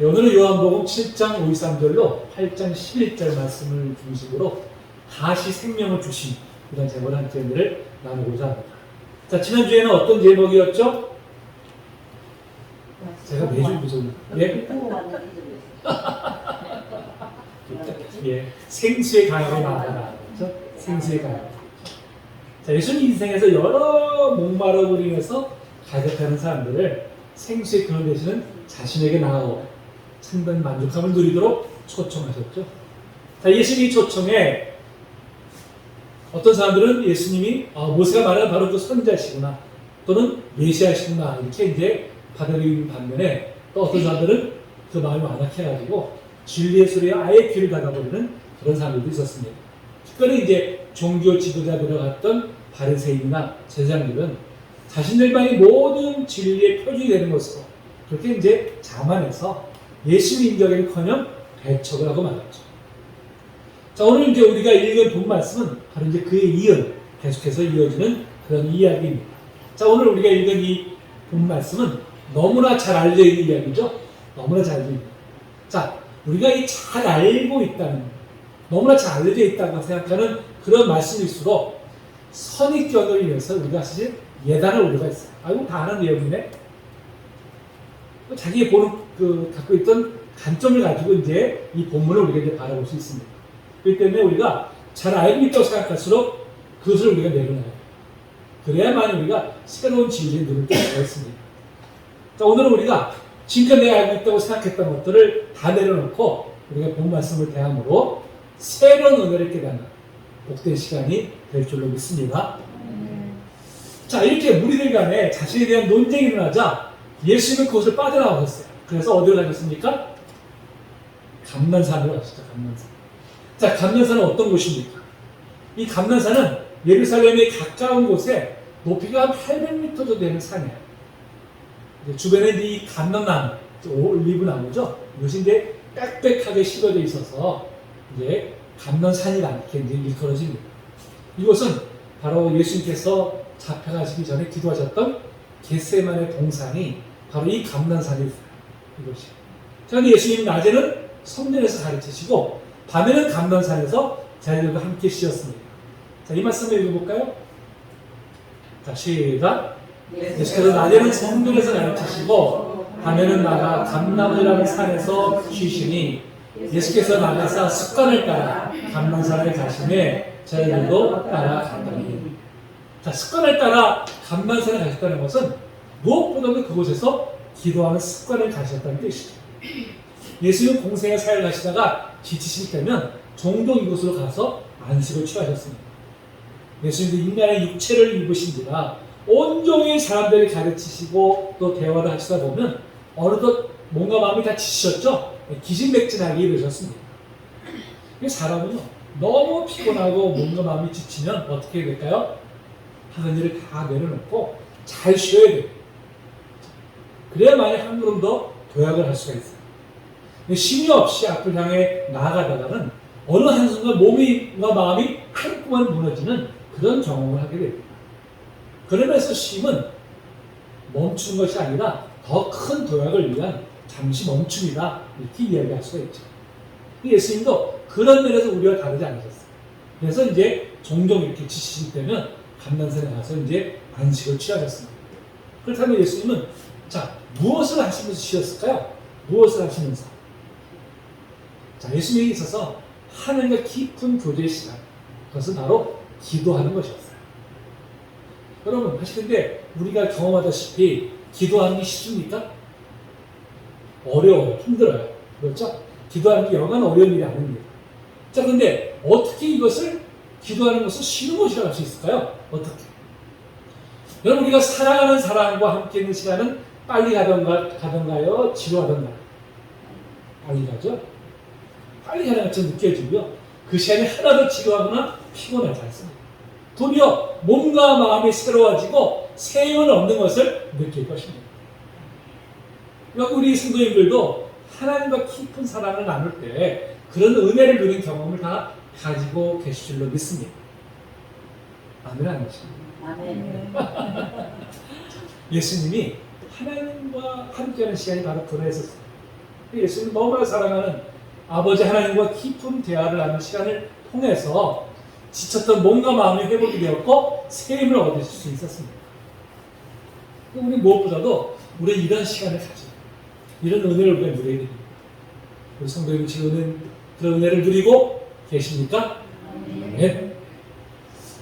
오늘은 요한복음 7장 5, 3절로 8장 11절 말씀을 중심으로 다시 생명을 주신 이런 제목을 함께 은혜를 나누고자 합니다. 자, 지난주에는 어떤 제목이었죠? 제가 매주 무슨 예? 예, 생수의 강으로 나아가라. 그렇죠? 생수의 강. 자, 예수님 인생에서 여러 목마름으로 인해서 가득하는 사람들을 생수의 근원 되시는 자신에게 나아가고 참된 만족함을 누리도록 초청하셨죠. 자, 예수님이 초청에 어떤 사람들은 예수님이 모세가 말한 바로 그 선자시구나 또는 메시아시구나 이렇게 이제 받아들이는 반면에 또 어떤 사람들은 그 마음이 완악해가지고 진리의 소리에 아예 귀를 닫아버리는 그런 사람들도 있었습니다. 특별히 이제 종교 지도자들과 같던 바리새인이나 제사장들은 자신들만이 모든 진리의 표준이 되는 것으로 그렇게 이제 자만해서 예수님 인격에는커녕 배척을 하고 말았죠. 자, 오늘 이제 우리가 읽은 본 말씀은 바로 이제 그에 이은 계속해서 이어지는 그런 이야기입니다. 자, 오늘 우리가 읽은 이 본 말씀은 너무나 잘 알려져 있는 이야기죠. 너무나 잘 알려져 있는. 자, 우리가 이 잘 알고 있다는, 너무나 잘 알려져 있다고 생각하는 그런 말씀일수록 선입견으로 인해서 우리가 사실 예단할 우려가 있어요. 이거 다 아는 내용이네. 자기의 보는 갖고 있던 관점을 가지고 이제 이 본문을 우리가 이제 바라볼 수 있습니다. 그렇기 때문에 우리가 잘 알고 있다고 생각할수록 그것을 우리가 내려놔야 돼요. 그래야만 우리가 새로운 진리에 눈을 뜰 수가 있습니다. 자, 오늘은 우리가 지금까지 내가 알고 있다고 생각했던 것들을 다 내려놓고 우리가 본 말씀을 대함으로 새로운 은혜를 깨닫는 복된 시간이 될 줄로 믿습니다. 자, 이렇게 무리들 간에 자신에 대한 논쟁이 일어나자 예수님은 그것을 빠져나오셨어요. 그래서 어디로 가셨습니까? 감난산으로 가셨죠. 감난산. 자, 감난산은 어떤 곳입니까? 이 감난산은 예루살렘에 가까운 곳에 높이가 한 800m 정도 되는 산이에요. 주변에 이 감람나무, 올리브나무죠. 이것이 이제 빽빽하게 심어져 있어서 이제 감람산이라 이렇게 이제 일컬어집니다. 이곳은 바로 예수님께서 잡혀가시기 전에 기도하셨던 겟세마네 동산이 바로 이 감람산이었어요. 이것이. 그런데 예수님 낮에는 성전에서 가르치시고 밤에는 감람산에서 자기들과 함께 쉬었습니다. 자, 이 말씀을 읽어볼까요? 자, 시작. 예수께서 낮에는 성전에서 가르치시고 밤에는 나가 감람이라는 산에서 쉬시니 예수께서 나가사 습관을 따라 감람산에 가시매 저희들도 따라갔더니. 자, 습관을 따라 감람산에 가셨다는 것은 무엇보다도 그곳에서 기도하는 습관을 가셨다는 뜻이죠. 예수는 공생의 사역을 하시다가 지치실 때면 종종 이곳으로 가서 안식을 취하셨습니다. 예수님도 인간의 육체를 입으신지라 온종일 사람들을 가르치시고 또 대화를 하시다 보면 어느덧 몸과 마음이 다 지치셨죠? 기진맥진하게 이르셨습니다. 사람은요, 너무 피곤하고 몸과 마음이 지치면 어떻게 해야 될까요? 하는 일을 다 내려놓고 잘 쉬어야 돼요. 그래야만이 한 걸음 더 도약을 할 수가 있어요. 쉼이 없이 앞을 향해 나아가다가는 어느 한순간 몸과 마음이 한꺼번에 무너지는 그런 경험을 하게 됩니다. 그러면서 쉼은 멈춘 것이 아니라 더 큰 도약을 위한 잠시 멈춤이다 이렇게 이야기할 수가 있죠. 예수님도 그런 면에서 우리와 다르지 않으셨어요. 그래서 이제 종종 이렇게 지치실 때면 감난산에 가서 이제 안식을 취하셨습니다. 그렇다면 예수님은 자, 무엇을 하시면서 쉬었을까요? 무엇을 하시면서? 자, 예수님에 있어서 하나님과 깊은 교제의 시간, 그것은 바로 기도하는 것이었어요. 여러분, 하시는데 우리가 경험하다시피 기도하는 게 쉽습니까? 어려워요. 힘들어요. 그렇죠? 기도하는 게 영원 어려운 일이 아닙니다. 자, 그런데 어떻게 이것을 기도하는 것을 쉬운 것이라고 할 수 있을까요? 어떻게? 여러분, 우리가 사랑하는 사람과 함께 있는 시간은 빨리 가던가요? 지루하던가요? 빨리 가죠? 빨리 가는 것처럼 느껴지고요. 그 시간이 하나도 지루하거나 피곤하지 않습니다. 도리어 몸과 마음이 새로워지고 세임을 얻는 것을 느낄 것입니다. 우리 성도님들도 하나님과 깊은 사랑을 나눌 때 그런 은혜를 누린 경험을 다 가지고 계실 줄로 믿습니다. 아멘 안 하십니까? 아멘. 예수님이 하나님과 함께하는 시간이 바로 그러했었어요. 예수님 너무나 사랑하는 아버지 하나님과 깊은 대화를 하는 시간을 통해서 지쳤던 몸과 마음이 회복이 되었고 새 힘을 얻으실 수 있었습니다. 우리 무엇보다도 우리 이런 시간을 가지고 이런 은혜를 우리가 누려야 됩니다. 우리 성도님은 지금 그런 은혜를 누리고 계십니까? 네.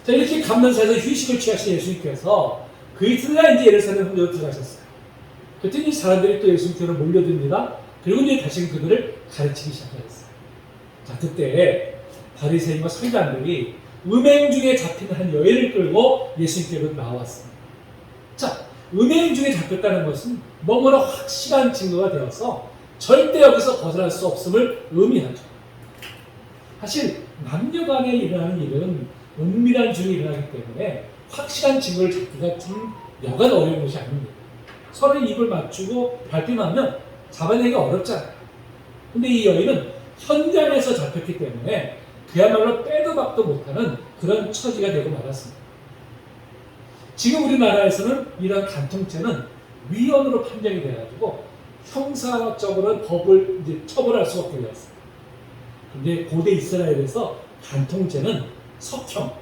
자, 이렇게 감난사에서 휴식을 취하신 예수님께서 그 이튿날 이제 예루살렘 성전으로 들어가셨어요. 그랬더니 사람들이 또 예수님께로 몰려듭니다. 그리고 이제 다시 그들을 가르치기 시작하셨어요. 자, 그때 바리새인과 서기관들이 음행 중에 잡힌 한 여인을 끌고 예수님께로 나왔습니다. 자, 음행 중에 잡혔다는 것은 너무나 확실한 증거가 되어서 절대 여기서 벗어날 수 없음을 의미하죠. 사실 남녀 간에 일어나는 일은 은밀한 중에 일어나기 때문에 확실한 증거를 잡기가 좀 여간 어려운 것이 아닙니다. 서로 입을 맞추고 발뺌하면 잡아내기가 어렵잖아요. 근데 이 여인은 현장에서 잡혔기 때문에 그야말로 빼도 박도 못하는 그런 처지가 되고 말았습니다. 지금 우리나라에서는 이런 간통죄는 위헌으로 판정이 돼가지고 형사적으로 법을 이제 처벌할 수 없게 되었습니다. 근데 고대 이스라엘에서 간통죄는 석형,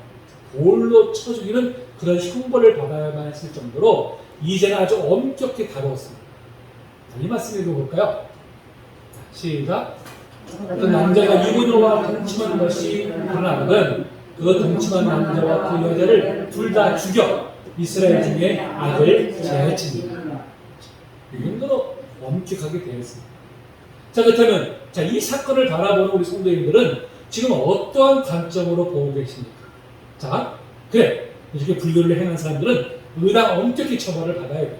돌로 쳐 죽이는 그런 형벌을 받아야만 했을 정도로 이제는 아주 엄격히 다루었습니다. 이 말씀 읽어볼까요? 시작. 어떤 남자가 이분으로와 동침한 것이 하나거든 그 동침한 남자와 그 여자를 둘 다 죽여 이스라엘 중에 악을 제하치니라. 이 정도로 엄격하게 되어 있습니다. 자, 그렇다면 이 사건을 바라보는 우리 성도님들은 지금 어떠한 관점으로 보고 계십니까? 자, 그래, 이렇게 불교를 행한 사람들은 의당 엄격히 처벌을 받아야 돼요.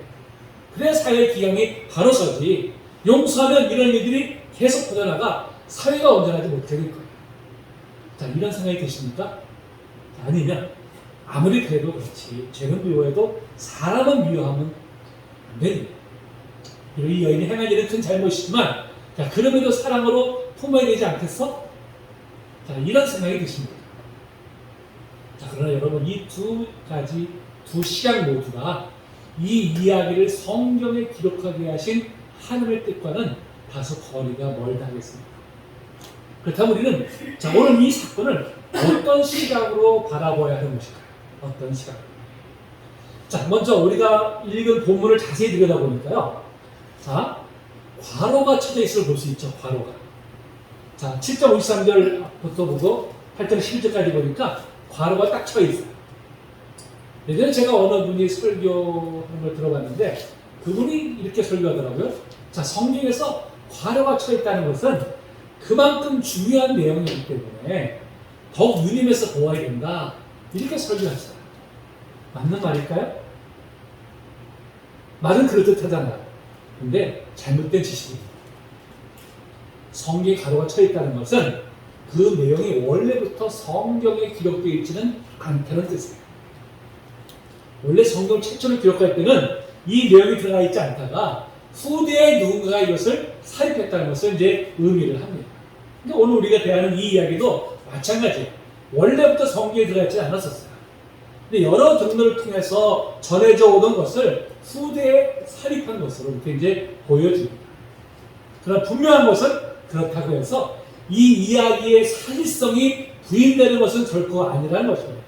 그래야 사회의 기강이 바로 서지. 용서하면 이런 일들이 계속 퍼져나가 사회가 온전하지 못하게 될 거예요. 자, 이런 생각이 드십니까? 아니면 아무리 그래도 그렇지 죄는 미워해도 사람은 미워하면 안 됩니다. 이 여인이 행한 일은 큰 잘못이지만 자, 그럼에도 사랑으로 품어야 되지 않겠어? 자, 이런 생각이 드십니다. 자, 그러나 여러분 이 두 시각 모두가 이 이야기를 성경에 기록하게 하신 하늘의 뜻과는 다소 거리가 멀다 하겠습니다. 그렇다면 우리는 자, 오늘 이 사건을 어떤 시각으로 바라봐야 하는 것일까요? 어떤 시각? 자, 먼저 우리가 읽은 본문을 자세히 들여다보니까요. 자, 괄호가 쳐져 있을 볼 수 있죠. 괄호가. 자, 7장 53절부터 보고 8장 11절까지 보니까 괄호가 딱 쳐 있어요. 예전에 제가 어느 분이 설교하는 걸 들어봤는데 그분이 이렇게 설교하더라고요. 자, 성경에서 괄호가 쳐 있다는 것은 그만큼 중요한 내용이기 때문에 더욱 유념해서 보아야 된다. 이렇게 설교하셨어요. 맞는 말일까요? 말은 그럴듯하잖아요. 근데 잘못된 지식입니다. 성경에 괄호가 쳐 있다는 것은 그 내용이 원래부터 성경에 기록되어 있지는 않다는 뜻이에요. 원래 성경 최초를 기록할 때는 이 내용이 들어가 있지 않다가 후대에 누군가가 이것을 사입했다는 것을 이제 의미를 합니다. 그러니까 오늘 우리가 대하는 이 이야기도 마찬가지예요. 원래부터 성경에 들어가 있지 않았었어요. 근데 여러 경로를 통해서 전해져 오던 것을 후대에 사립한 것으로 이렇게 이제 보여집니다. 그러나 분명한 것은 그렇다고 해서 이 이야기의 사실성이 부인되는 것은 결코 아니라는 것입니다.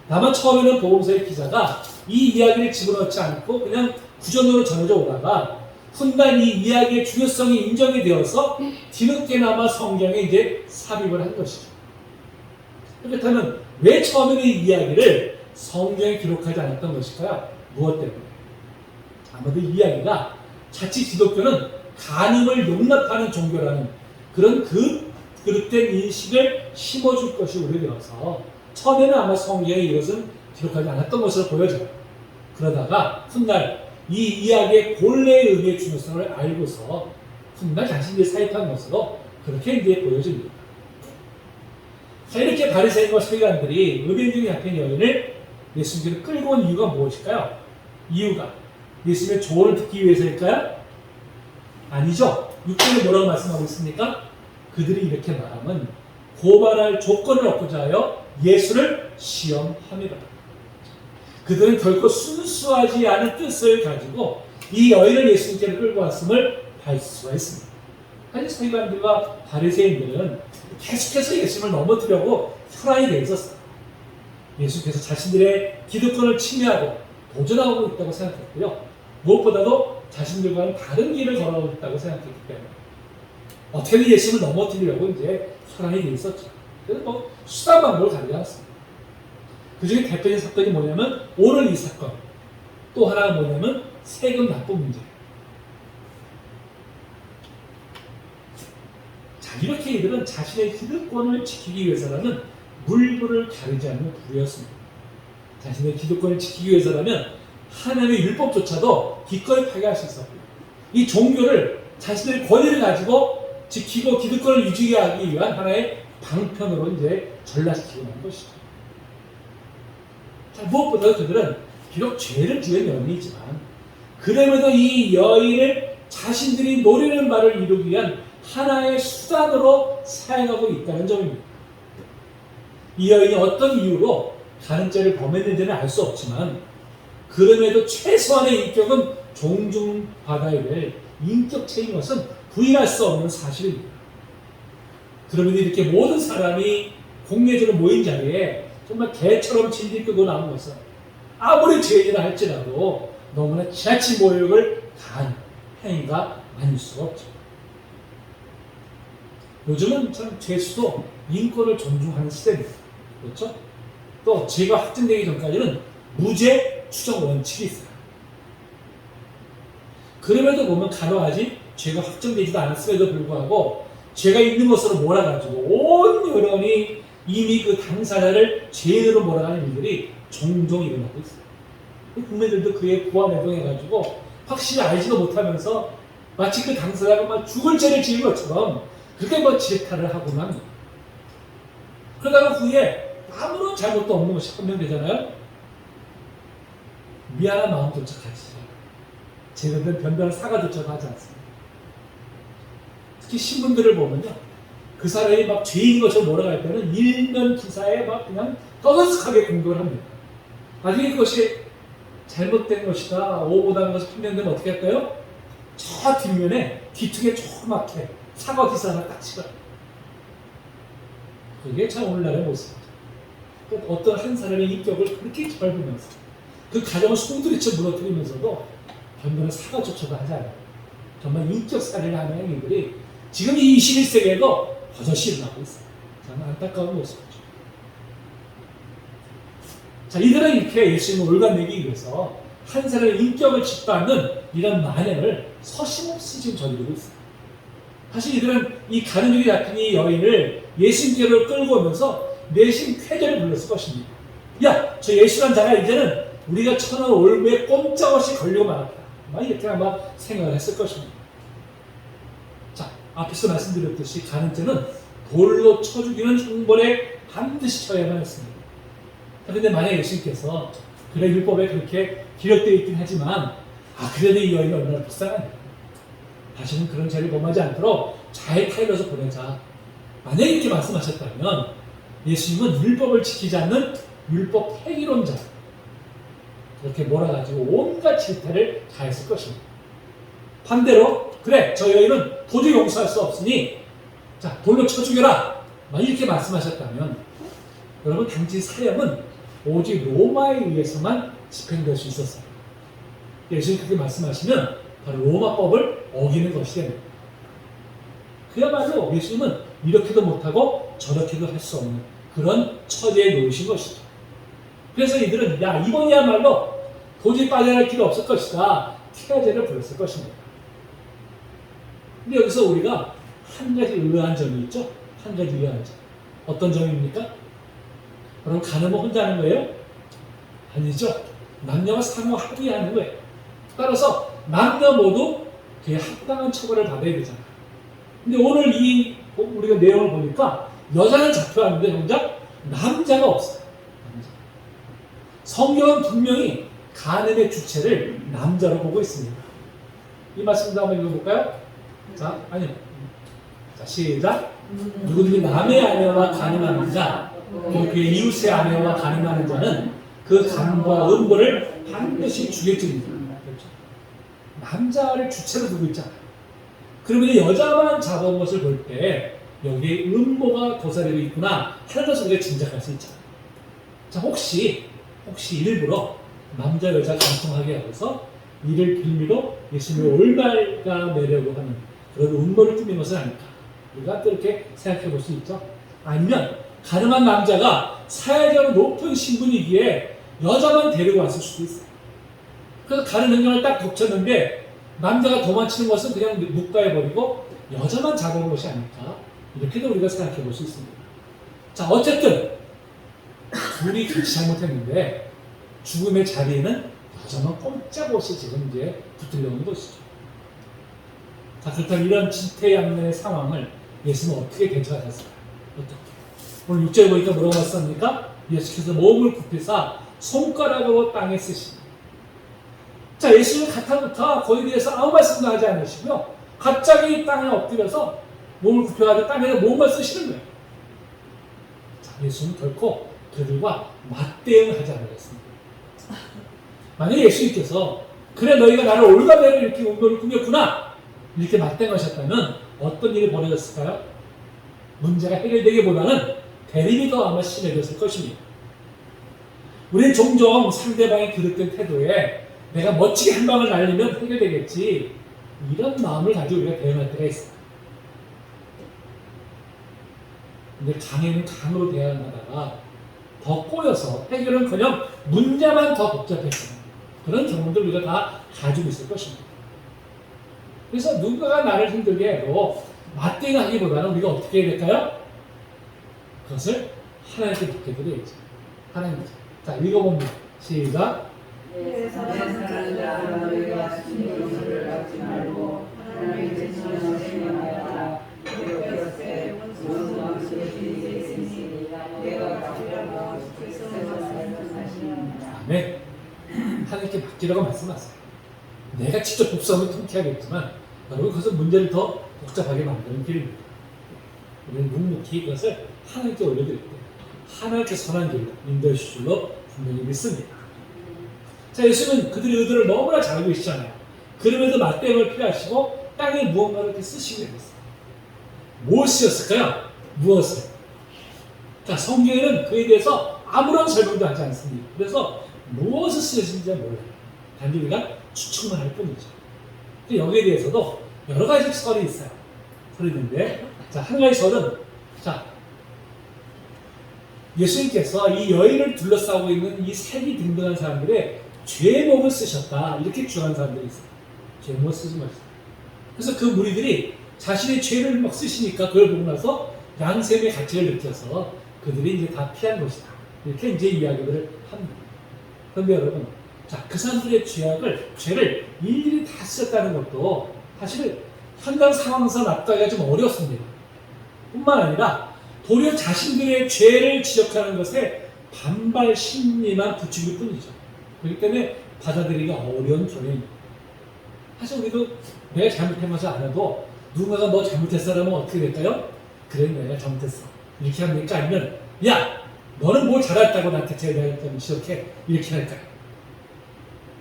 다만 처음에는 복음서의 기자가 이 이야기를 집어넣지 않고 그냥 구전으로 전해져 오다가 훗날 이 이야기의 중요성이 인정이 되어서 뒤늦게나마 성경에 이제 삽입을 한 것이죠. 그렇다면 왜 처음에는 이 이야기를 성경에 기록하지 않았던 것일까요? 무엇 때문에? 아마도 이 이야기가 자칫 기독교는 간음을 용납하는 종교라는 그런 그릇된 인식을 심어줄 것이 우려되어서 처음에는 아마 성경에 이것은 기록하지 않았던 것으로 보여져요. 그러다가 훗날 이 이야기의 본래의 의미의 중요성을 알고서 훗날 자신들이 사입한 것으로 그렇게 이제 보여집니다. 자, 이렇게 바리새인과 서기관들이 음행 중에 잡힌 여인을 예수님께로 끌고 온 이유가 무엇일까요? 이유가 예수님의 조언을 듣기 위해서일까요? 아니죠. 6절에 뭐라고 말씀하고 있습니까? 그들이 이렇게 말하면 고발할 조건을 얻고자 하여 예수를 시험함이라. 그들은 결코 순수하지 않은 뜻을 가지고 이 여인을 예수님께로 끌고 왔음을 할 수가 있습니다. 하지만 서기관들과 바리새인들은 계속해서 예수님을 넘어뜨리려고 혈안이 되어 있었어요. 예수께서 자신들의 기득권을 침해하고 도전하고 있다고 생각했고요. 무엇보다도 자신들과는 다른 길을 걸어가고 있다고 생각했기 때문에 어떻게든 예수님을 넘어뜨리려고 이제 혈안이 되어 있었죠. 그래서 뭐 수단 방법을 가리지 않았습니다. 그 중에 대표적인 사건이 뭐냐면 오늘 이 사건, 또 하나가 뭐냐면 세금 납부 문제. 자, 이렇게 이들은 자신의 기득권을 지키기 위해서라는 물불을 가리지 않는 부류였습니다. 자신의 기득권을 지키기 위해서라면 하나님의 율법조차도 기꺼이 파괴할 수 있었고요. 이 종교를 자신의 권위를 가지고 지키고 기득권을 유지하기 위한 하나의 방편으로 이제 전락시키고 난 것이죠. 자, 무엇보다도 그들은 비록 죄를 지은 여인이지만 그럼에도 이 여인을 자신들이 노리는 바를 이루기 위한 하나의 수단으로 사용하고 있다는 점입니다. 이 여인이 어떤 이유로 간음죄를 범했는지는 알 수 없지만 그럼에도 최소한의 인격은 존중받아야 될 인격체인 것은 부인할 수 없는 사실입니다. 그러면 이렇게 모든 사람이 공예적으로 모인 자리에 정말 개처럼 진질 끄고 나온 것은 아무리 죄인이라 할지라도 너무나 지나친 모욕을 가한 행위가 아닐 수가 없죠. 요즘은 참 죄수도 인권을 존중하는 시대입니다. 그렇죠? 또 죄가 확정되기 전까지는 무죄 추정 원칙이 있어요. 그럼에도 보면 간혹하지 죄가 확정되지도 않았음에도 불구하고 죄가 있는 것으로 몰아가지고 온 여론이 이미 그 당사자를 죄인으로 몰아가는 일들이 종종 일어나고 있어요. 국민들도 그에 부안해동해가지고 확실히 알지도 못하면서 마치 그 당사자가 막 죽을 죄를 지은 것처럼 그렇게 뭐 질타를 하고 납니다. 그러다가 후에 아무런 잘못도 없는 것이 판명되잖아요. 미안한 마음조차 가지죠. 제대로 된 변변을 사과조차 하지 않습니다. 특히 신문들을 보면요, 그 사람이 막 죄인인 것처럼 몰아갈 때는 일면 기사에 막 그냥 떠들썩하게 공격을 합니다. 나중에 그것이 잘못된 것이다, 오보다는 것이 판명되면 어떻게 할까요? 저 뒷면에 뒤쪽에 조그맣게 사과 기사 하나 딱 찍어요. 그게 참 오늘날의 모습이죠. 어떤 한 사람의 인격을 그렇게 밟으면서 그 가정을 송두리째 무너뜨리면서도 변변한 사과조차도 하지 않아요. 정말 인격 살인을 하는 행위들이 지금 이 21세기에도 버젓이 일어나고 있어요. 정말 안타까운 모습이죠. 자, 이들은 이렇게 예수님을 올가매기 위해서 한 사람의 인격을 짓밟는 이런 만행을 서심없이 지금 저지르고 있어요. 사실 이들은 이 간음죄에 잡힌 이 여인을 예수님께로 끌고 오면서 내심 쾌재를 불렀을 것입니다. 야, 저 예수란 자가 이제는 우리가 천원 올무에 꼼짝없이 걸리고 말았다. 막 이렇게 아마 생각을 했을 것입니다. 자, 앞에서 말씀드렸듯이 간음죄는 돌로 쳐 죽이는 형벌에 반드시 처해야만 했습니다. 그런데 만약 예수님께서 그래 율법에 그렇게 기록되어 있긴 하지만 그래도 이 여인이 얼마나 불쌍하냐. 다시는 그런 죄를 범하지 않도록 잘 타일러서 보내자. 만약에 이렇게 말씀하셨다면 예수님은 율법을 지키지 않는 율법 폐기론자 이렇게 몰아가지고 온갖 질타를 가했을 것입니다. 반대로 그래 저 여인은 도저히 용서할 수 없으니 자 돌로 쳐 죽여라 이렇게 말씀하셨다면 여러분 당시 사형은 오직 로마에 의해서만 집행될 수 있었어요. 예수님 그렇게 말씀하시면 바로 로마법을 어기는 것이 됩니다. 그야말로 예수님은 이렇게도 못하고 저렇게도 할 수 없는 그런 처지에 놓으신 것이죠. 그래서 이들은 야 이번이야말로 도저히 빠져나갈 길이 없을 것이다. 태아제를 불렀을 것입니다. 근데 여기서 우리가 한 가지 의아한 점이 있죠. 한 가지 의아한 점. 어떤 점입니까? 그럼 간음은 혼자 하는 거예요? 아니죠. 남녀가 상호 합의하는 거예요. 따라서 남녀 모두 그에 합당한 처벌을 받아야 되잖아요. 근데 오늘 우리가 내용을 보니까 여자는 잡혀왔는데 정작 남자가 없어요. 성경은 분명히 간음의 주체를 남자로 보고 있습니다. 이 말씀도 한번 읽어볼까요? 자, 시작. 누구든지 남의 아내와 간음하는 자, 그의 이웃의 아내와 간음하는 자는 그 간과 음보를 반드시 죽일지니라. 그렇죠? 남자를 주체로 두고 있잖아요. 그러면 여자만 잡아온 것을 볼 때 여기에 음모가 도사리고 있구나 하는 것을 우리가 짐작할 수 있잖아요. 자, 혹시 일부러 남자 여자 간통하게 하고서 이를 빌미로 예수님을 올바가내려고 하는 그런 음모를 꾸민 것은 아닐까, 우리가 또 이렇게 생각해 볼 수 있죠. 아니면 가늠한 남자가 사회적으로 높은 신분이기에 여자만 데리고 왔을 수도 있어요. 그래서 가는 행동을 딱 덮쳤는데 남자가 도망치는 것은 그냥 묵과해버리고 여자만 잡아온 것이 아닐까, 이렇게도 우리가 생각해 볼 수 있습니다. 자, 어쨌든 둘이 같이 잘못했는데 죽음의 자리에는 여자만 꼼짝없이 지금 이제 붙으려는 것이죠. 자, 그렇다면 이런 진퇴양난의 상황을 예수는 어떻게 대처하셨을까요? 어떻게? 오늘 6절에 보니까 뭐라고 했습니까? 예수께서 몸을 굽히사 손가락으로 땅에 쓰시니. 자, 예수는 가타부터 거기에 대해서 아무 말씀도 하지 않으시고요, 갑자기 땅에 엎드려서 몸을 굽혀가지고 땅에서 몸만 쓰시는 거예요. 자, 예수는 결코 그들과 맞대응하지 않으셨습니다. 만약에 예수님께서 그래 너희가 나를 올가매로 이렇게 운동을 꾸몄구나 이렇게 맞대응하셨다면 어떤 일이 벌어졌을까요? 문제가 해결되기보다는 대립이 더 아마 심해졌을 것입니다. 우리는 종종 상대방의 그릇된 태도에 내가 멋지게 한 방을 날리면 해결되겠지, 이런 마음을 가지고 우리가 대응할 때가 있어요. 근데 강에는 강으로 대응하다가 더 꼬여서 해결은커녕 문제만 더 복잡해지는 그런 경험들 우리가 다 가지고 있을 것입니다. 그래서 누군가가 나를 힘들게 해도 맞대응하기보다는 우리가 어떻게 해야 될까요? 그것을 하나님께 맡겨드려야죠. 하나님께. 자, 읽어봅니다. 시작. 아멘. 하나님께 맡기라고 말씀하세요. 내가 직접 복수하면 통쾌하겠지만 여러분 그것은 문제를 더 복잡하게 만드는 길입니다. 우리는 묵묵히 그것을 하나님께 올려드릴 때 하나님께 선한 길로 인도해 주실 줄로 분명히 믿습니다. 자, 예수는 그들의 의도를 너무나 잘 알고 계시잖아요. 그럼에도 맞대응을 피하시고 땅에 무언가를 이렇게 쓰시게 됐어요. 무엇이었을까요? 무엇을? 자, 성경에는 그에 대해서 아무런 설명도 하지 않습니다. 그래서 무엇을 쓰셨는지 몰라요. 단지 우리가 추측만 할 뿐이죠. 여기에 대해서도 여러 가지 설이 있어요. 설이 있는데, 자, 한 가지 설은, 자, 예수님께서 이 여인을 둘러싸고 있는 이 색이 등등한 사람들의 죄목을 쓰셨다, 이렇게 주장하는 사람들이 있어요. 죄목을 쓰신 것이다. 그래서 그 무리들이 자신의 죄를 막 쓰시니까 그걸 보고 나서 양심의 가치를 느껴서 그들이 이제 다 피한 것이다, 이렇게 이제 이야기를 합니다. 그런데 여러분, 자, 그 사람들의 죄를 일일이 다 쓰셨다는 것도 사실 현장 상황에서 납득하기가 좀 어렵습니다. 뿐만 아니라 도리어 자신들의 죄를 지적하는 것에 반발 심리만 붙이길 뿐이죠. 그렇기 때문에 받아들이기가 어려운 견해입니다. 사실 우리도 내가 잘못해서 알아도 누군가가 너 잘못했어 라면 어떻게 될까요? 그래, 내가 잘못했어, 이렇게 합니까? 아니면 야, 너는 뭘 잘했다고 나한테 제대했다면 지적해, 이렇게 할까요?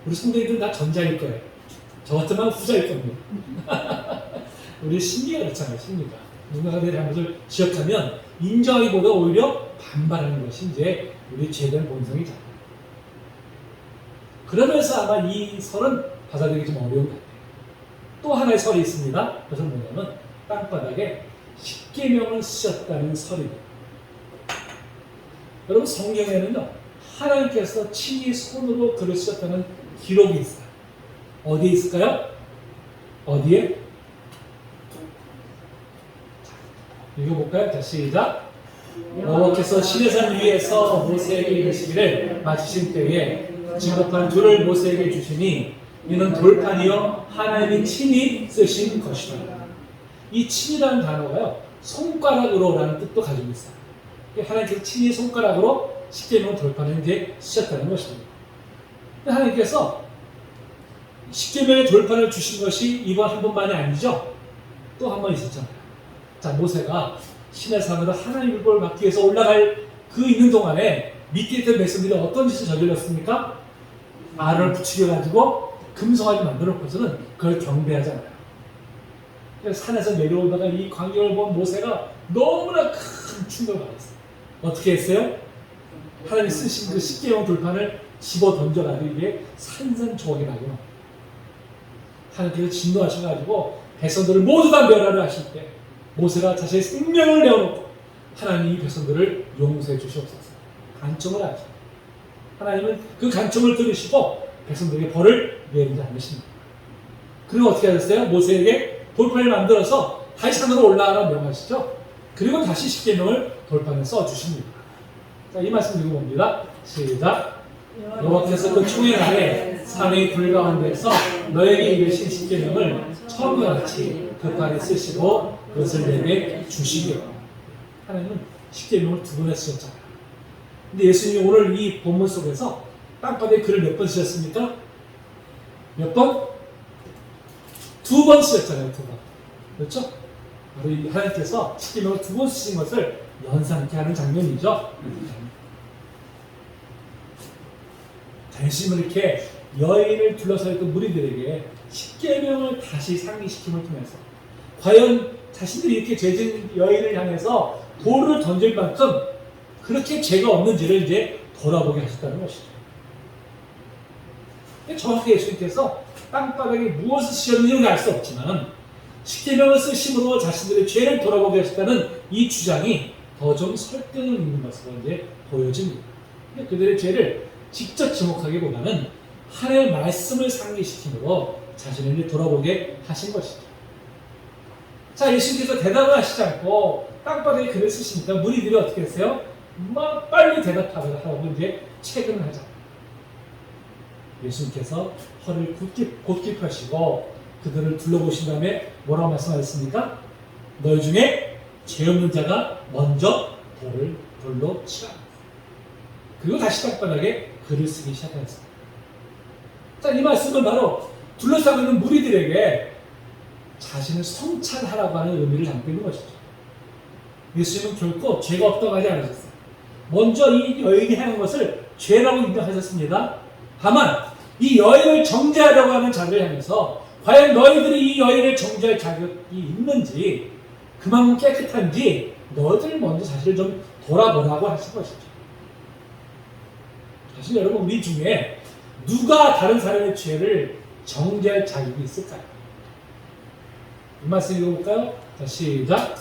우리 성도님들은 다 전자일 거예요. 저 같으면 후자일 겁니다. 우리 심리가 그렇잖아요. 심리가 누군가가 내 잘못을 지적하면 인정하기보다 오히려 반발하는 것이 이제 우리 죄된 본성이잖아요. 그러면서 아마 이 설은 받아들이기 좀 어려운 것 같아요. 또 하나의 설이 있습니다. 그것은 뭐냐면 땅바닥에 십계명을 쓰셨다는 설입니다. 여러분, 성경에는요, 하나님께서 친히 손으로 글을 쓰셨다는 기록이 있어요. 어디에 있을까요? 어디에? 읽어볼까요? 자, 시작. 여호와께서 시내산 위에서 모세에게 이르시기를 마치신 때에 진급한 돌을 모세에게 주시니 이는 돌판이요 하나님이 친히 쓰신 것이다. 이 친이라는 단어가요, 손가락으로라는 뜻도 가지고 있어요. 하나님께서 친히 손가락으로 십계명을 돌판에 이제 쓰셨다는 것입니다. 하나님께서 십계명의 돌판을 주신 것이 이번 한 번만이 아니죠. 또 한 번 있었잖아요. 자, 모세가 시내산으로 하나님의 율법을 받기 위해서 올라갈 그 있는 동안에 밑에 있던 백성들이 어떤 짓을 저질렀습니까? 알을 부추겨가지고 금송아지 만들어 놓고서는 그걸 경배하잖아요. 산에서 내려오다가 이 광경을 본 모세가 너무나 큰 충격을 받았어요. 어떻게 했어요? 하나님이 쓰신 그 십계명 돌판을 집어 던져가지고 이게 산산조각이 나고 하나님께서 진노하셔가지고 백성들을 모두 다 멸하려 하실 때 모세가 자신의 생명을 내어놓고 하나님이 백성들을 용서해 주시옵소서 간청을 하죠. 하나님은 그 간청을 들으시고 백성들에게 벌을 내리지 않으십니다. 그리고 어떻게 하셨어요? 모세에게 돌판을 만들어서 다시 산으로 올라가라 명하시죠. 그리고 다시 십계명을 돌판에 써주십니다. 자, 이 말씀 드리고 봅니다. 시작. 여호와께서 그 총회 날에 산의 불 가운데서 너에게 이르신 십계명을 처음과 같이 그 판에 쓰시고 그것을 내게 주시기로. 하나님은 십계명을 두 번에 쓰셨잖아요. 근데 예수님이 오늘 이 본문 속에서 땅바닥에 글을 몇 번 쓰셨습니까? 몇 번? 두 번 쓰셨잖아요. 두 번. 그렇죠? 바로 이 하나님께서 십계명을 두 번 쓰신 것을 연상케 하는 장면이죠. 단심을 이렇게 여인을 둘러싸 있던 무리들에게 십계명을 다시 상기시킴을 통해서 과연 자신들이 이렇게 죄진 여인을 향해서 돌을 던질 만큼 그렇게 죄가 없는지를 이제 돌아보게 하셨다는 것이죠. 정확히 예수님께서 땅바닥에 무엇을 쓰셨는지는 알 수 없지만 십계명을 쓰심으로 자신들의 죄를 돌아보게 하셨다는 이 주장이 더 좀 설득을 있는 것으로 이제 보여집니다. 그들의 죄를 직접 지목하기보다는 하나님의 말씀을 상기시킴으로 자신을 돌아보게 하신 것이죠. 자, 예수님께서 대답을 하시지 않고 땅바닥에 글을 쓰시니까 무리들이 어떻게 했어요? 막 빨리 대답하고 이제 채근을 하자. 예수님께서 허를 곧게 펴시고 그들을 둘러보신 다음에 뭐라고 말씀하셨습니까? 너희 중에 죄 없는 자가 먼저 돌로 치라. 그리고 다시 땅바닥에 글을 쓰기 시작하였습니다. 자, 이 말씀은 바로 둘러싸고 있는 무리들에게 자신을 성찰하라고 하는 의미를 담고 있는 것이죠. 예수님은 결코 죄가 없다고 하지 않으셨어요. 먼저 이 여인이 하는 것을 죄라고 인정하셨습니다. 다만 이 여인을 정죄하려고 하는 자를 향해서 과연 너희들이 이 여인을 정죄할 자격이 있는지 그만큼 깨끗한지 너희들 먼저 자신을 좀 돌아보라고 하신 것이죠. 사실 여러분 우리 중에 누가 다른 사람의 죄를 정죄할 자격이 있을까요? 이 말씀 읽어볼까요? 자, 시작.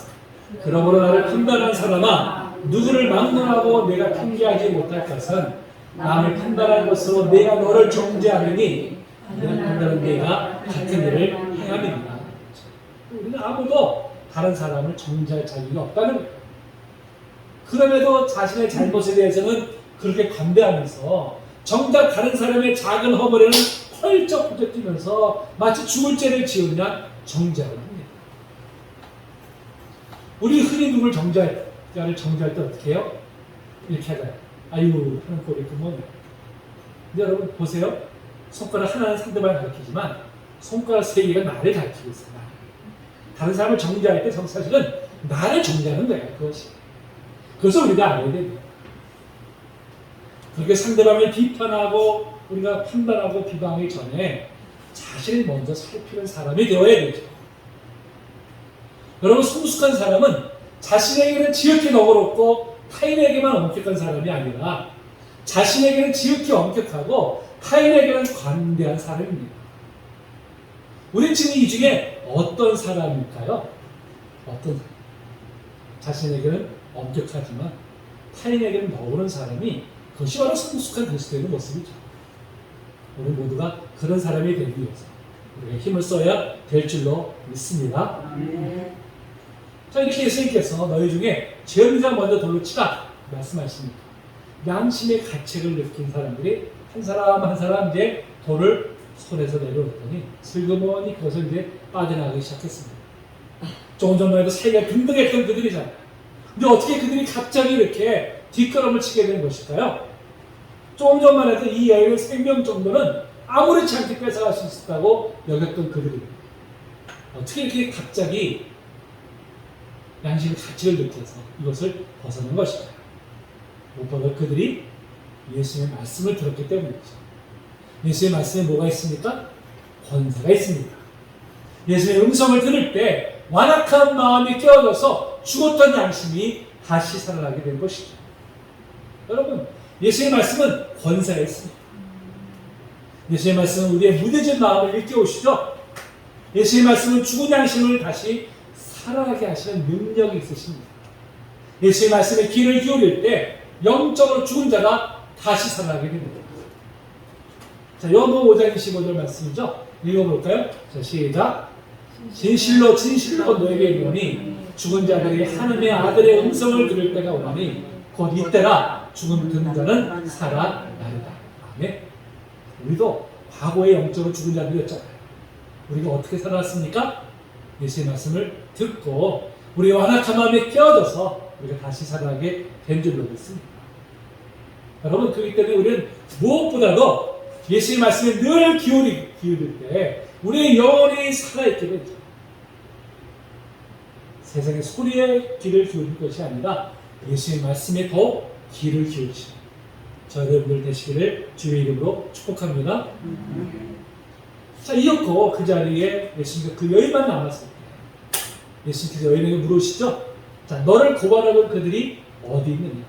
그러므로 나를 판단한 사람아 누구를 막론하고 내가 판결하지 못할 것은 남을 판단한 것으로 내가 너를 정죄하느니 내가 판단은 내가 같은 일을 행함이니라. 우리는 아무도 다른 사람을 정죄할 자격이 없다는 거예요. 그럼에도 자신의 잘못에 대해서는 그렇게 관대하면서 정작 다른 사람의 작은 허물에는 펄쩍 뛰면서 마치 죽을 죄를 지으냐 정죄하고 합니다. 우리 흔히 누굴 정죄할 때 어떻게 해요? 이렇게 하잖아요. 아유 하는 꼴이 그 뭐냐. 근데 여러분 보세요. 손가락 하나는 상대방을 가리키지만 손가락 세 개가 나를 가리키고 있어요. 나를. 다른 사람을 정죄할 때 사실은 나를 정죄하는 거예요. 그것이. 그것을 우리가 알아야 됩니다. 그렇게 상대방을 비판하고 우리가 판단하고 비방하기 전에 자신을 먼저 살피는 사람이 되어야 되죠. 여러분 성숙한 사람은 자신에게는 지극히 너그럽고 타인에게만 엄격한 사람이 아니라 자신에게는 지극히 엄격하고 타인에게는 관대한 사람입니다. 우리 지금 이 중에 어떤 사람일까요? 어떤 사람? 자신에게는 엄격하지만 타인에게는 너그러운 사람이 그것이 바로 성숙한 그리스도인의 모습이죠. 우리 모두가 그런 사람이 되기 위해서 우리가 힘을 써야 될 줄로 믿습니다. 자, 이렇게 예수님께서 너희 중에 죄 없는 자 먼저 돌로 치라 말씀하십니다. 양심의 가책을 느낀 사람들이 한 사람 한 사람 이제 돌을 손에서 내려오더니 슬그머니 그것을 이제 빠져나가기 시작했습니다. 조금 전만 해도 사이가 빈등했던 그들이잖아요. 근데 어떻게 그들이 갑자기 이렇게 뒷걸음을 치게 된 것일까요? 조금 전만 해도 이 여인의 생명 정도는 아무렇지 않게 뺏어갈 수 있었다고 여겼던 그들입니다. 어떻게 이렇게 갑자기 양심의 가치를 느껴서 이것을 벗어난 것일까요? 무엇보다 그들이 예수님의 말씀을 들었기 때문이죠. 예수의 말씀에 뭐가 있습니까? 권세가 있습니다. 예수의 음성을 들을 때 완악한 마음이 깨어져서 죽었던 양심이 다시 살아나게 된 것이죠. 여러분, 예수의 말씀은 권세가 있습니다. 예수의 말씀은 우리의 무뎌진 마음을 일깨우시죠. 예수의 말씀은 죽은 양심을 다시 살아나게 하시는 능력이 있으십니다. 예수의 말씀에 귀를 기울일 때 영적으로 죽은 자가 다시 살아나게 됩니다. 자, 요한복음 5장 25절 말씀이죠. 읽어볼까요? 자, 시작. 진실로 진실로 너에게 이르노니 죽은 자들이 하나님의 아들의 음성을 들을 때가 오나니 곧 이때라 죽은 자는 살아나리다. 아멘. 우리도 과거에 영적으로 죽은 자들이었잖아요. 우리가 어떻게 살아났습니까? 예수의 말씀을 듣고 우리의 완악한 마음에 깨어져서 우리가 다시 살아나게 된 줄로 믿습니다. 여러분, 그렇기 때문에 우리는 무엇보다도 예수의 말씀에 늘 기울일 때 우리의 영혼이 살아있게 되죠. 세상의 소리에 귀를 기울일 것이 아니라 예수의 말씀에 더 귀를 기울이시는 저 여러분들 되시기를 주의 이름으로 축복합니다. 자, 이었고 그 자리에 예수님께서 그 여인만 남았을 때 예수님께서 여인에게 물으시죠. 자, 너를 고발하는 그들이 어디 있느냐?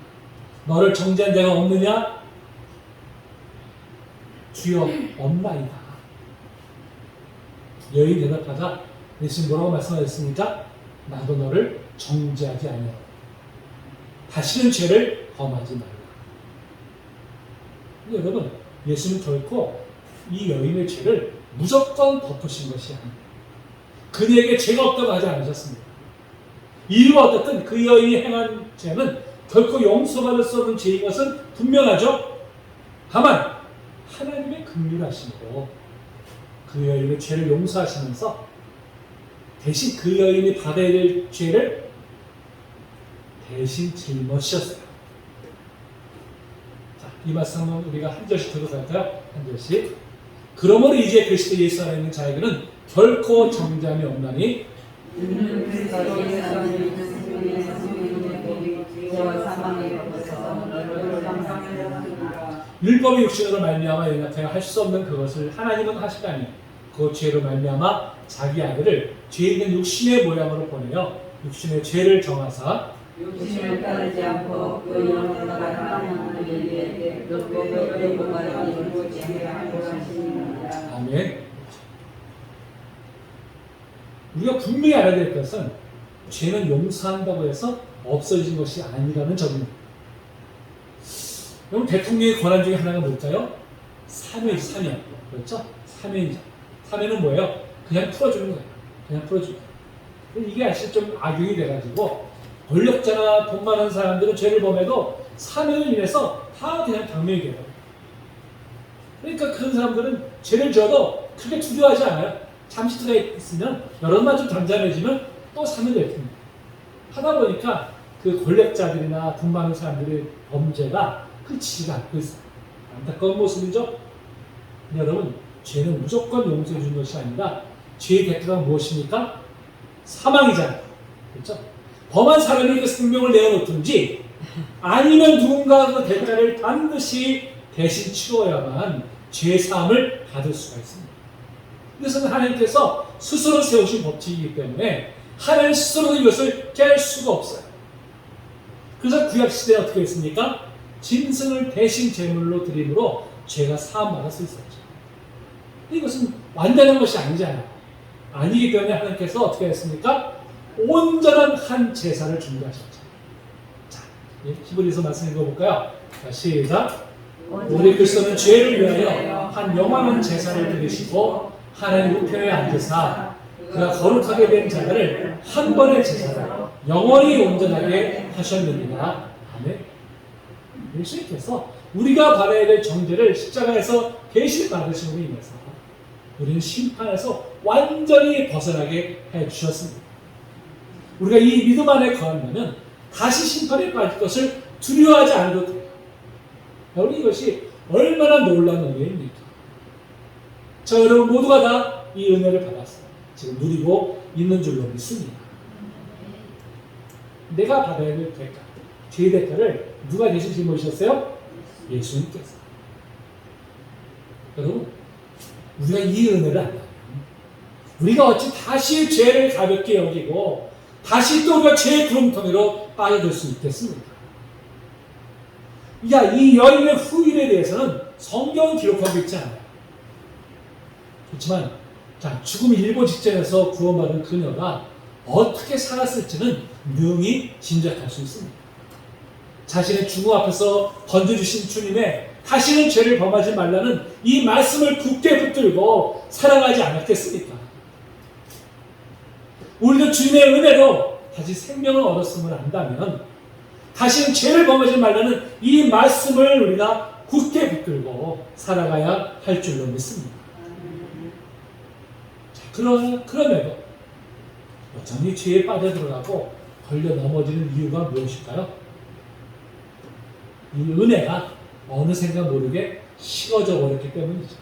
너를 정죄한 자가 없느냐? 주여 없나이다. 여인이 대답하자 예수님 뭐라고 말씀하셨습니까? 나도 너를 정죄하지 아니하노라. 다시는 죄를 범하지 말라. 근데 여러분, 예수는 결코 이 여인의 죄를 무조건 덮으신 것이 아닙니다. 그녀에게 죄가 없다고 하지 않으셨습니다. 이유가 어떻든 그 여인이 행한 죄는 결코 용서받을 수 없는 죄인 것은 분명하죠. 다만 하나님의 긍휼하심으로 그 여인의 죄를 용서하시면서 대신 그 여인이 받아야 될 죄를 대신 짊어지셨어요. 자, 이 말씀은 우리가 한 절씩 들어갈까요? 한 절씩. 그러므로 이제 그리스도 예수 안에 있는 자에게는 결코 정죄함이 없나니 율법의 육신으로 말미암아 연약하여 할 수 없는 그것을 하나님은 하시다니 그 죄로 말미암아 자기 아들을 죄 있는 육신의 모양으로 보내어 육신의 죄를 정하사 육신을 따르지 않고 그 영으로 나가는 이에게 율법의 공간을 이루고 지혜하고 하시니라. 아멘. 우리가 분명히 알아야 될 것은 죄는 용서한다고 해서 없어진 것이 아니라는 점입니다. 여러분, 대통령의 권한 중에 하나가 뭘까요? 사면. 그렇죠? 사면이죠. 사면은 뭐예요? 그냥 풀어주는 거예요. 그냥 풀어주는 거예요. 이게 사실 좀 악용이 돼가지고 권력자나 돈 많은 사람들은 죄를 범해도 사면을 인해서 다 그냥 당면이 돼요. 그러니까 그런 사람들은 죄를 지어도 크게 두려워하지 않아요. 잠시 들어 있으면 여러분만 좀 잠잠해지면 또 사면될 텐데. 하다 보니까 그 권력자들이나 돈 많은 사람들의 범죄가 그치지가 않고 있어요. 안타까운 모습이죠. 여러분, 죄는 무조건 용서해 주는 것이 아니라 죄의 대가가 무엇입니까? 사망이잖아요. 그렇죠? 범한 사람이 그 생명을 내어놓든지 아니면 누군가 그 대가를 반드시 대신 치러야만 죄 사함을 받을 수가 있습니다. 이것은 하나님께서 스스로 세우신 법칙이기 때문에 하나님 스스로도 이것을 깰 수가 없어요. 그래서 구약시대에 어떻게 했습니까? 짐승을 대신 제물로 드림으로 죄가 사함받을 수 있었죠. 이것은 완전한 것이 아니잖아요. 아니기 때문에 하나님께서 어떻게 했습니까? 온전한 한 제사를 준비하셨죠. 자, 히브리서 말씀 읽어볼까요? 자, 시작. 우리 그리스도는 죄를 위하여 한 영원한 제사를 드리시고 하나님 우편에 앉으사 그가 거룩하게 된 자들을 한 번의 제사로 영원히 온전하게 하셨느니라. 아멘. 예수님께서 우리가 받아야 될 정죄를 십자가에서 대신 받으심으로 인해서 우리는 심판에서 완전히 벗어나게 해주셨습니다. 우리가 이 믿음 안에 거하면 다시 심판에 빠질 것을 두려워하지 않아도 돼요. 여러분, 이것이 얼마나 놀라운 은혜입니까? 저 여러분 모두가 다 이 은혜를 받았어요. 지금 누리고 있는 줄로 믿습니다. 내가 받아야 될 대가, 죄의 대가를 누가 대신 짊어지셨어요? 예수님께서. 여러분, 우리가 이 은혜를 안다면 우리가 어찌 다시 죄를 가볍게 여기고 다시 또 우리가 죄의 구렁텅이로 빠져들 수 있겠습니까? 이 여인의 후일에 대해서는 성경은 기록하고 있지 않아요. 그렇지만 죽음 일보 직전에서 구원받은 그녀가 어떻게 살았을지는 능히 짐작할 수 있습니다. 자신의 죽음 앞에서 건져주신 주님의 다시는 죄를 범하지 말라는 이 말씀을 굳게 붙들고 살아가지 않았겠습니까? 우리도 주님의 은혜로 다시 생명을 얻었음을 안다면 다시는 죄를 범하지 말라는 이 말씀을 우리가 굳게 붙들고 살아가야 할 줄로 믿습니다. 그럼에도 여전히 죄에 빠져들어가고 걸려 넘어지는 이유가 무엇일까요? 이 은혜가 어느샌가 모르게 식어져 버렸기 때문이죠.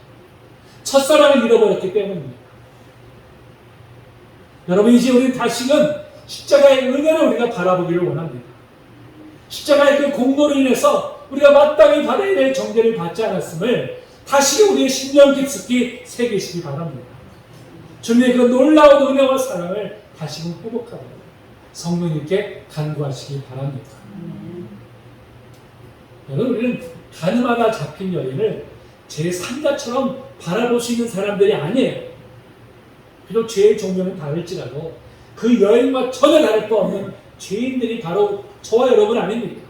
첫사랑을 잃어버렸기 때문입니다. 여러분, 이제 우리는 다시금 십자가의 은혜를 우리가 바라보기를 원합니다. 십자가의 그 공로로 인해서 우리가 마땅히 받아야 될 정죄를 받지 않았음을 다시금 우리의 심령 깊숙이 새기시기 바랍니다. 주님의 그 놀라운 은혜와 사랑을 다시금 회복하고 성령님께 간구하시기 바랍니다. 여러분, 우리는 가늠하다 잡힌 여인을 제3자처럼 바라볼 수 있는 사람들이 아니에요. 비록 죄의 종류는 다를지라도 그 여인과 전혀 다를 바 없는 죄인들이 바로 저와 여러분 아닙니까?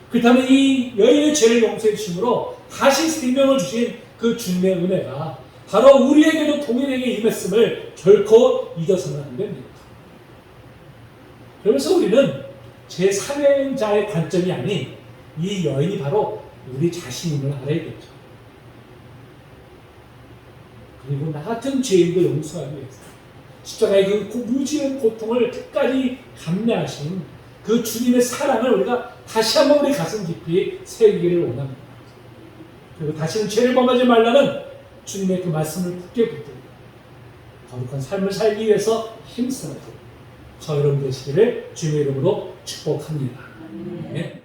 그렇다면 이 여인의 죄를 용서해 주심으로 다시 생명을 주신 그 주님의 은혜가 바로 우리에게도 동일하게 임했음을 결코 잊어서는 안 됩니다. 그래서 우리는 제3자의 관점이 아닌 이 여인이 바로 우리 자신임을 알아야겠죠. 그리고 나 같은 죄인도 용서하기 위해서 십자가의 그 무지한 고통을 끝까지 감내하신 그 주님의 사랑을 우리가 다시 한번 우리 가슴 깊이 새기기를 원합니다. 그리고 다시는 죄를 범하지 말라는 주님의 그 말씀을 굳게 붙들고 거룩한 삶을 살기 위해서 힘쓰는 저 여러분 되시기를 주님의 이름으로 축복합니다. 네.